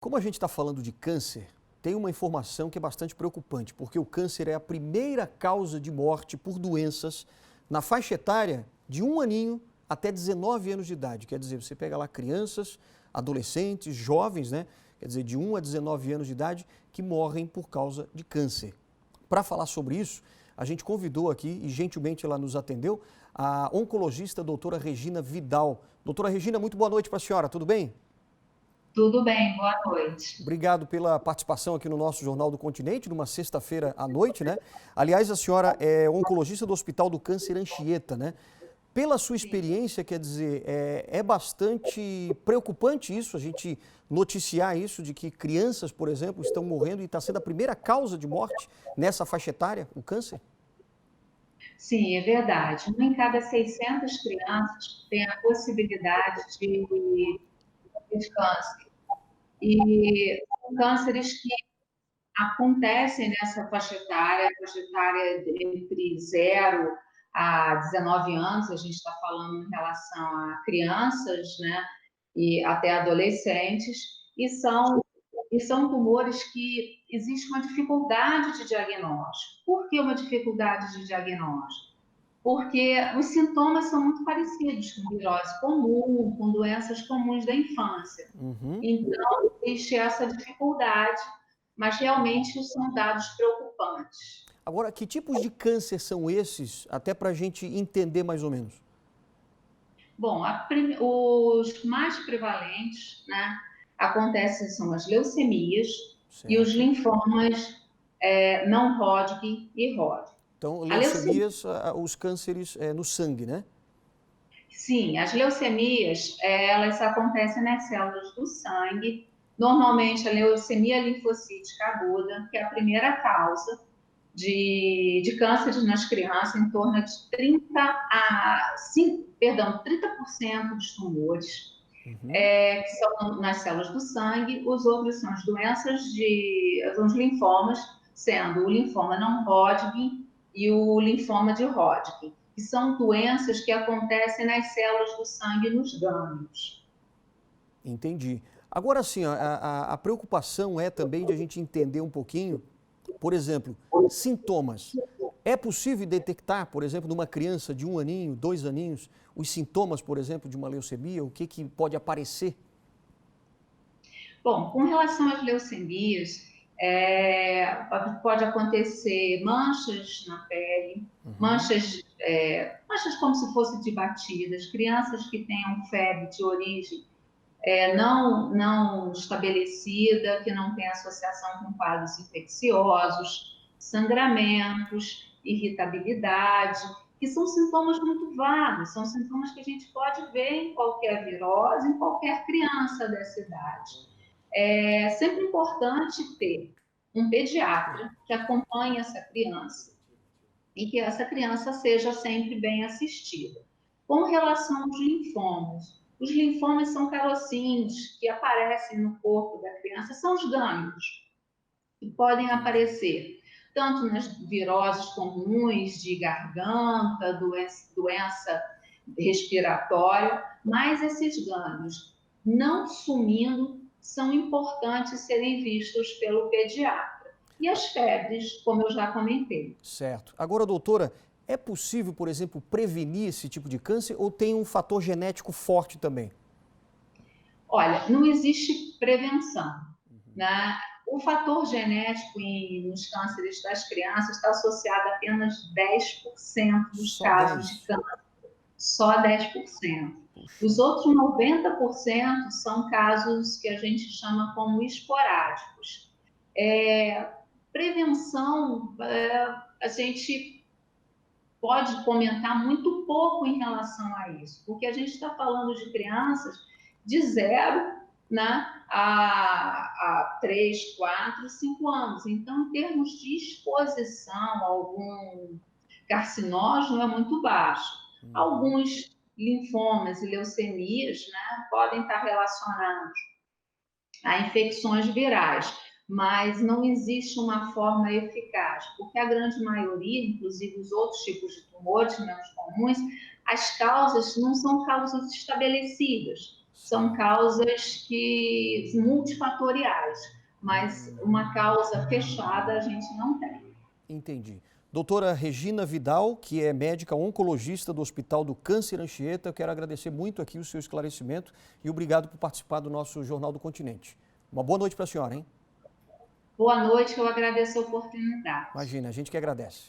Como a gente está falando de câncer, tem uma informação que é bastante preocupante, porque o câncer é a primeira causa de morte por doenças na faixa etária de 1 aninho até 19 anos de idade. Quer dizer, você pega lá crianças, adolescentes, jovens, né? Quer dizer, de 1 a 19 anos de idade que morrem por causa de câncer. Para falar sobre isso, a gente convidou aqui, e gentilmente ela nos atendeu, a oncologista doutora Regina Vidal. Doutora Regina, muito boa noite para a senhora, tudo bem? Tudo bem, boa noite. Obrigado pela participação aqui no nosso Jornal do Continente, numa sexta-feira à noite, né? Aliás, a senhora é oncologista do Hospital do Câncer Anchieta, né? Pela sua Sim, experiência, quer dizer, é bastante preocupante isso, a gente noticiar isso, de que crianças, por exemplo, estão morrendo e está sendo a primeira causa de morte nessa faixa etária, o câncer? sim, é verdade. Uma em cada 600 crianças tem a possibilidade de câncer. E são cânceres que acontecem nessa faixa etária entre 0 a 19 anos, a gente está falando em relação a crianças, né, e até adolescentes, e são, e são tumores que existe uma dificuldade de diagnóstico. Por que uma dificuldade de diagnóstico? Porque os sintomas são muito parecidos com virose comum, com doenças comuns da infância. Uhum. Então, existe essa dificuldade, mas realmente são dados preocupantes. Agora, que tipos de câncer são esses, até para a gente entender mais ou menos? Bom, os mais prevalentes, né, acontecem são as leucemias e os Certo. linfomas não Hodgkin e Hodgkin. Então, A leucemia, leucemias, os cânceres no sangue, né? sim, as leucemias, elas acontecem nas células do sangue, normalmente a leucemia linfocítica aguda, que é a primeira causa de câncer nas crianças, em torno de 30% dos tumores, Uhum. que são nas células do sangue. Os outros são as doenças os linfomas, sendo o linfoma não Hodgkin e o linfoma de Hodgkin, que são doenças que acontecem nas células do sangue nos gânglios. Entendi. Agora sim, a preocupação é também de a gente entender um pouquinho, por exemplo, sintomas. É possível detectar, por exemplo, numa criança de 1 aninho, 2 aninhos, os sintomas, por exemplo, de uma leucemia? O que pode aparecer? Bom, com relação às leucemias, pode acontecer manchas na pele, Uhum. manchas como se fosse de batidas, crianças que tenham febre de origem não estabelecida, que não tem associação com quadros infecciosos, sangramentos, irritabilidade, que são sintomas muito vagos, são sintomas que a gente pode ver em qualquer virose, em qualquer criança dessa idade. É sempre importante ter um pediatra que acompanhe essa criança e que essa criança seja sempre bem assistida. Com relação aos linfomas, os linfomas são carocinhos que aparecem no corpo da criança, são os gânglios que podem Entendi. aparecer tanto nas viroses comuns de garganta, doença respiratória, mas esses gânglios não sumindo são importantes serem vistos pelo pediatra. E as febres, como eu já comentei. Certo. Agora, doutora, é possível, por exemplo, prevenir esse tipo de câncer ou tem um fator genético forte também? Olha, não existe prevenção, né? O fator genético nos cânceres das crianças está associado a apenas 10% dos Só casos de 10. câncer, só 10%. Puxa. Os outros 90% são casos que a gente chama como esporádicos. Prevenção, a gente pode comentar muito pouco em relação a isso, porque a gente está falando de crianças de 0, né, a 3, 4, 5 anos. Então, em termos de exposição a algum carcinógeno, é muito baixo. Uhum. Alguns linfomas e leucemias, né, podem estar relacionados a infecções virais, mas não existe uma forma eficaz, porque a grande maioria, inclusive os outros tipos de tumores menos comuns, as causas não são causas estabelecidas. são causas que multifatoriais, mas uma causa fechada a gente não tem. Entendi. Doutora Regina Vidal, que é médica oncologista do Hospital do Câncer Anchieta, eu quero agradecer muito aqui o seu esclarecimento e obrigado por participar do nosso Jornal do Continente. Uma boa noite para a senhora, hein? Boa noite, eu agradeço a oportunidade. Imagina, a gente que agradece.